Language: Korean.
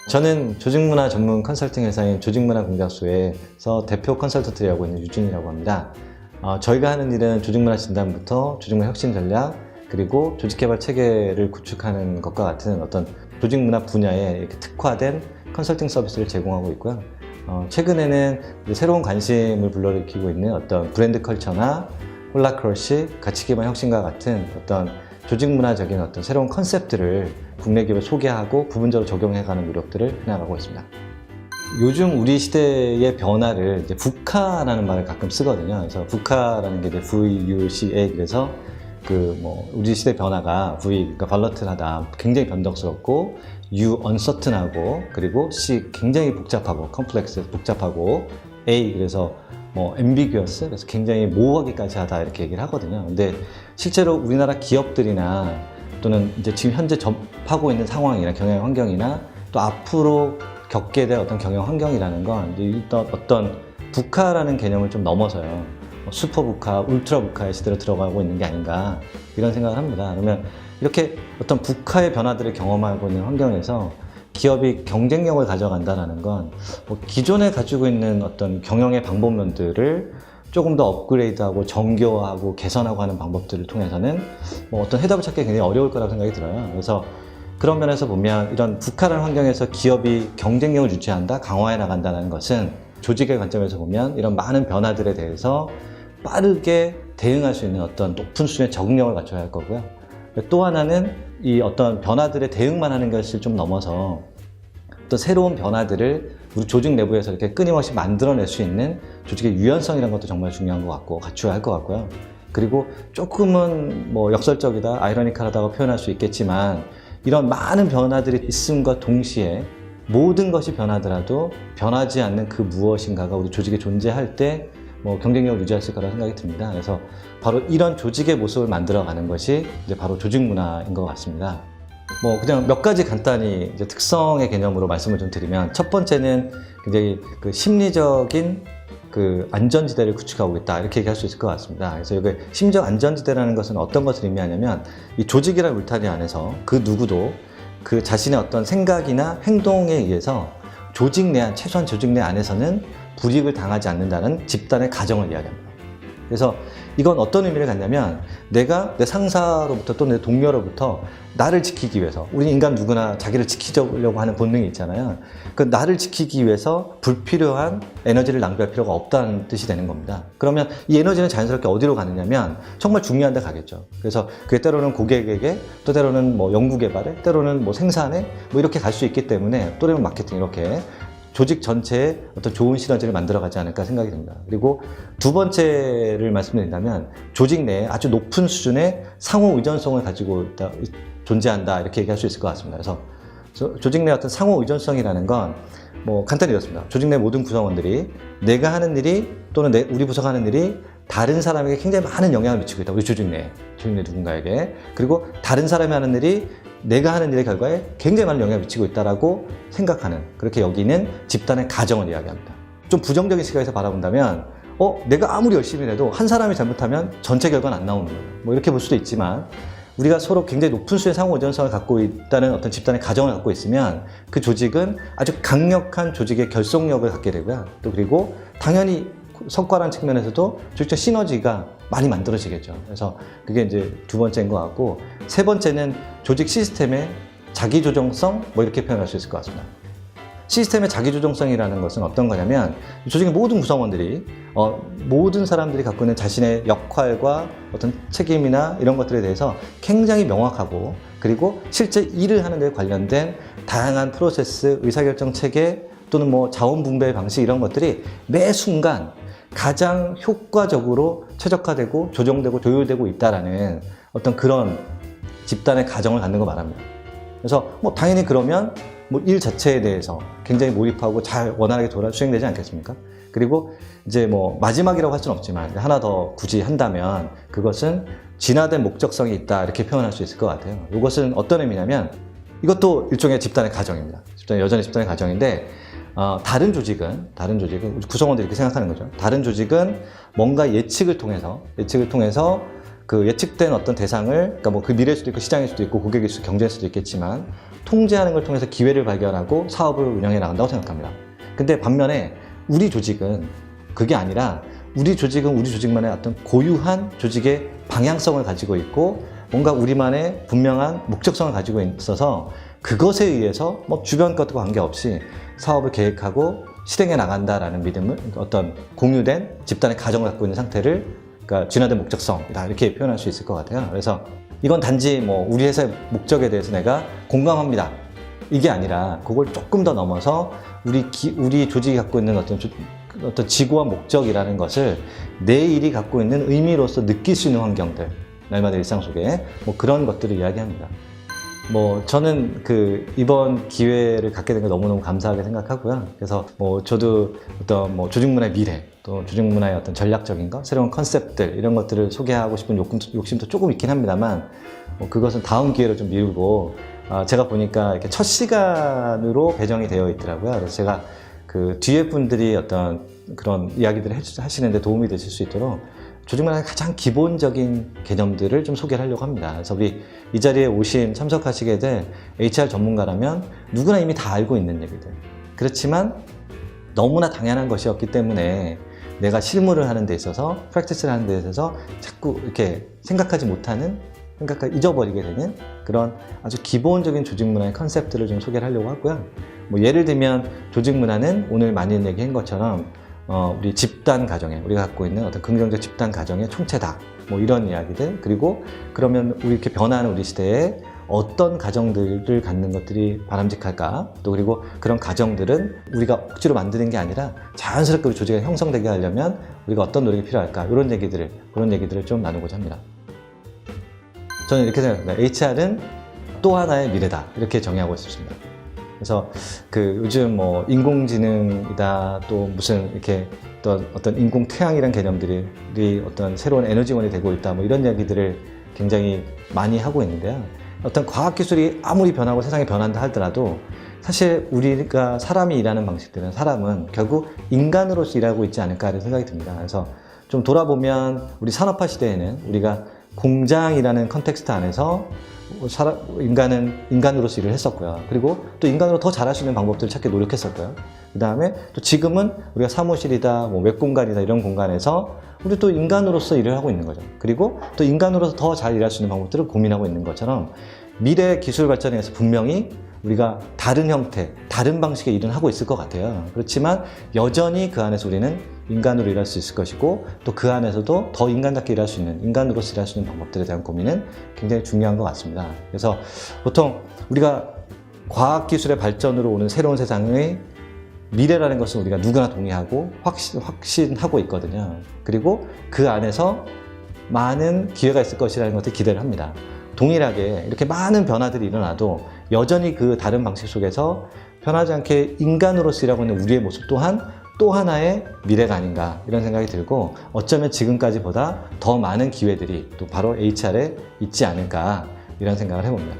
저는 조직문화 전문 컨설팅 회사인 조직문화공작소에서 대표 컨설턴트를 하고 있는 유준이라고 합니다. 저희가 하는 일은 조직문화 진단부터 조직문화 혁신 전략, 그리고 조직개발 체계를 구축하는 것과 같은 어떤 조직문화 분야에 이렇게 특화된 컨설팅 서비스를 제공하고 있고요. 최근에는 새로운 관심을 불러일으키고 있는 어떤 브랜드 컬처나 홀라크러쉬, 가치기반 혁신과 같은 어떤 조직문화적인 어떤 새로운 컨셉들을 국내 기업에 소개하고 부분적으로 적용해가는 노력들을 해나가고 있습니다. 요즘 우리 시대의 변화를 이제 VUCA라는 말을 가끔 쓰거든요. 그래서 VUCA라는 게 이제 VUCA, 그래서 우리 시대 변화가 V, 그러니까 발러틀하다, 굉장히 변덕스럽고, U, uncertain하고, 그리고 C, 굉장히 복잡하고, complex, 복잡하고, A, 그래서 ambiguous, 그래서 굉장히 모호하기까지 하다, 이렇게 얘기를 하거든요. 근데 실제로 우리나라 기업들이나 또는 이제 지금 현재 접하고 있는 상황이나 경영 환경이나 또 앞으로 겪게 될 어떤 경영 환경이라는 건 일단 어떤 VUCA라는 개념을 좀 넘어서요. 슈퍼 VUCA, 울트라 VUCA의 시대로 들어가고 있는 게 아닌가, 이런 생각을 합니다. 그러면 이렇게 어떤 VUCA의 변화들을 경험하고 있는 환경에서 기업이 경쟁력을 가져간다는 건 기존에 가지고 있는 어떤 경영의 방법론들을 조금 더 업그레이드하고 정교화하고 개선하고 하는 방법들을 통해서는 어떤 해답을 찾기 굉장히 어려울 거라고 생각이 들어요. 그래서 그런 면에서 보면 이런 VUCA라는 환경에서 기업이 경쟁력을 유지한다, 강화해 나간다는 것은 조직의 관점에서 보면 이런 많은 변화들에 대해서 빠르게 대응할 수 있는 어떤 높은 수준의 적응력을 갖춰야 할 거고요. 또 하나는 이 어떤 변화들에 대응만 하는 것을 좀 넘어서 또 새로운 변화들을 우리 조직 내부에서 이렇게 끊임없이 만들어낼 수 있는 조직의 유연성이라는 것도 정말 중요한 것 같고 갖춰야 할 것 같고요. 그리고 조금은 역설적이다, 아이러니컬하다고 표현할 수 있겠지만 이런 많은 변화들이 있음과 동시에 모든 것이 변하더라도 변하지 않는 그 무엇인가가 우리 조직에 존재할 때 경쟁력을 유지할 수 있을 거라고 생각이 듭니다. 그래서 바로 이런 조직의 모습을 만들어가는 것이 이제 바로 조직 문화인 것 같습니다. 그냥 몇 가지 간단히 이제 특성의 개념으로 말씀을 좀 드리면, 첫 번째는 굉장히 심리적인 안전지대를 구축하고 있다, 이렇게 얘기할 수 있을 것 같습니다. 그래서 여기 심리적 안전지대라는 것은 어떤 것을 의미하냐면, 이 조직이라는 울타리 안에서 그 누구도 그 자신의 어떤 생각이나 행동에 의해서 최소한 조직 내 안에서는 불이익을 당하지 않는다는 집단의 가정을 이야기합니다. 그래서 이건 어떤 의미를 갖냐면, 내가 내 상사로부터 또 내 동료로부터 나를 지키기 위해서, 우리 인간 누구나 자기를 지키려고 하는 본능이 있잖아요. 그 나를 지키기 위해서 불필요한 에너지를 낭비할 필요가 없다는 뜻이 되는 겁니다. 그러면 이 에너지는 자연스럽게 어디로 가느냐면 정말 중요한 데 가겠죠. 그래서 그게 때로는 고객에게, 또 때로는 연구개발에, 때로는 생산에 이렇게 갈 수 있기 때문에, 또는 마케팅, 이렇게 조직 전체에 어떤 좋은 시너지를 만들어가지 않을까 생각이 듭니다. 그리고 두 번째를 말씀드린다면, 조직 내에 아주 높은 수준의 상호 의존성을 가지고 존재한다, 이렇게 얘기할 수 있을 것 같습니다. 그래서 조직 내 어떤 상호 의존성이라는 건 간단히 이렇습니다. 조직 내 모든 구성원들이 내가 하는 일이, 또는 우리 부서가 하는 일이 다른 사람에게 굉장히 많은 영향을 미치고 있다. 우리 조직 내 누군가에게. 그리고 다른 사람이 하는 일이 내가 하는 일의 결과에 굉장히 많은 영향을 미치고 있다라고 생각하는, 그렇게 여기는 집단의 가정을 이야기합니다. 좀 부정적인 시각에서 바라본다면, 내가 아무리 열심히 해도 한 사람이 잘못하면 전체 결과는 안 나오는 거예요. 이렇게 볼 수도 있지만, 우리가 서로 굉장히 높은 수준의 상호 의존성을 갖고 있다는 어떤 집단의 가정을 갖고 있으면 그 조직은 아주 강력한 조직의 결속력을 갖게 되고요. 또 그리고 당연히 성과라는 측면에서도 조직적 시너지가 많이 만들어지겠죠. 그래서 그게 이제 두 번째인 것 같고, 세 번째는 조직 시스템의 자기조정성, 이렇게 표현할 수 있을 것 같습니다. 시스템의 자기조정성이라는 것은 어떤 거냐면, 조직의 모든 구성원들이, 모든 사람들이 갖고 있는 자신의 역할과 어떤 책임이나 이런 것들에 대해서 굉장히 명확하고, 그리고 실제 일을 하는 데 관련된 다양한 프로세스, 의사결정 체계, 또는 자원 분배 방식, 이런 것들이 매 순간 가장 효과적으로 최적화되고 조정되고 조율되고 있다라는 어떤 그런 집단의 가정을 갖는 거 말합니다. 그래서 당연히 그러면 일 자체에 대해서 굉장히 몰입하고 잘 원활하게 수행되지 않겠습니까? 그리고 이제 마지막이라고 할 수는 없지만 하나 더 굳이 한다면, 그것은 진화된 목적성이 있다, 이렇게 표현할 수 있을 것 같아요. 이것은 어떤 의미냐면, 이것도 일종의 집단의 가정입니다. 여전히 집단의 가정인데, 다른 조직은 구성원들이 이렇게 생각하는 거죠. 다른 조직은 뭔가 예측을 통해서 그 예측된 어떤 대상을, 그러니까 뭐 그 미래일 수도 있고 시장일 수도 있고 고객일 수도 있고 경제일 수도 있겠지만 통제하는 걸 통해서 기회를 발견하고 사업을 운영해 나간다고 생각합니다. 근데 반면에 우리 조직은 그게 아니라 우리 조직은 우리 조직만의 어떤 고유한 조직의 방향성을 가지고 있고 뭔가 우리만의 분명한 목적성을 가지고 있어서 그것에 의해서 뭐 주변 것과 관계없이 사업을 계획하고 실행해 나간다라는 믿음을, 어떤 공유된 집단의 가정을 갖고 있는 상태를, 그러니까 진화된 목적성이다, 이렇게 표현할 수 있을 것 같아요. 그래서 이건 단지 뭐 우리 회사의 목적에 대해서 내가 공감합니다, 이게 아니라 그걸 조금 더 넘어서 우리 조직이 갖고 있는 어떤 지구와 목적이라는 것을 내 일이 갖고 있는 의미로서 느낄 수 있는 환경들, 날마다 일상 속에 뭐 그런 것들을 이야기합니다. 뭐 저는 이번 기회를 갖게 된 거 너무너무 감사하게 생각하고요. 그래서 뭐 저도 어떤 뭐 조직 문화의 미래, 또 조직 문화의 어떤 전략적인 것, 새로운 컨셉들, 이런 것들을 소개하고 싶은 욕심도 조금 있긴 합니다만, 뭐 그것은 다음 기회로 좀 미루고, 제가 보니까 이렇게 첫 시간으로 배정이 되어 있더라고요. 그래서 제가 그 뒤에 분들이 어떤 그런 이야기들을 하시는데 도움이 되실 수 있도록 조직 문화의 가장 기본적인 개념들을 좀 소개를 하려고 합니다. 그래서 우리 이 자리에 참석하시게 될 HR 전문가라면 누구나 이미 다 알고 있는 얘기들. 그렇지만 너무나 당연한 것이었기 때문에 내가 실무를 하는 데 있어서, 프랙티스를 하는 데 있어서 자꾸 이렇게 잊어버리게 되는 그런 아주 기본적인 조직 문화의 컨셉들을 좀 소개를 하려고 하고요. 뭐 예를 들면 조직 문화는 오늘 많이 얘기한 것처럼 우리 집단 가정에, 우리가 갖고 있는 어떤 긍정적 집단 가정의 총체다, 뭐 이런 이야기들. 그리고 그러면 우리 이렇게 변화하는 우리 시대에 어떤 가정들을 갖는 것들이 바람직할까, 또 그리고 그런 가정들은 우리가 억지로 만드는 게 아니라 자연스럽게 우리 조직이 형성되게 하려면 우리가 어떤 노력이 필요할까, 그런 얘기들을 좀 나누고자 합니다. 저는 이렇게 생각합니다. HR은 또 하나의 미래다, 이렇게 정의하고 싶습니다. 그래서 요즘 뭐 인공지능이다, 또 무슨 이렇게 또 어떤 인공태양이라는 개념들이 어떤 새로운 에너지원이 되고 있다, 뭐 이런 이야기들을 굉장히 많이 하고 있는데요. 어떤 과학기술이 아무리 변하고 세상이 변한다 하더라도 사실 우리가 사람이 일하는 방식들은, 사람은 결국 인간으로서 일하고 있지 않을까 하는 생각이 듭니다. 그래서 좀 돌아보면 우리 산업화 시대에는 우리가 공장이라는 컨텍스트 안에서 인간은 인간으로서 일을 했었고요. 그리고 또 인간으로 더 잘할 수 있는 방법들을 찾기 노력했었고요. 그 다음에 또 지금은 우리가 사무실이다, 뭐 웹공간이다, 이런 공간에서 우리 또 인간으로서 일을 하고 있는 거죠. 그리고 또 인간으로서 더 잘 일할 수 있는 방법들을 고민하고 있는 것처럼 미래 기술 발전에 의해서 분명히 우리가 다른 형태, 다른 방식의 일은 하고 있을 것 같아요. 그렇지만 여전히 그 안에서 우리는 인간으로 일할 수 있을 것이고, 또 그 안에서도 더 인간답게 일할 수 있는, 인간으로서 일할 수 있는 방법들에 대한 고민은 굉장히 중요한 것 같습니다. 그래서 보통 우리가 과학기술의 발전으로 오는 새로운 세상의 미래라는 것은 우리가 누구나 동의하고 확신하고 있거든요. 그리고 그 안에서 많은 기회가 있을 것이라는 것을 기대를 합니다. 동일하게 이렇게 많은 변화들이 일어나도 여전히 그 다른 방식 속에서 변하지 않게 인간으로서 일하고 있는 우리의 모습 또한 또 하나의 미래가 아닌가, 이런 생각이 들고, 어쩌면 지금까지보다 더 많은 기회들이 또 바로 HR에 있지 않을까, 이런 생각을 해봅니다.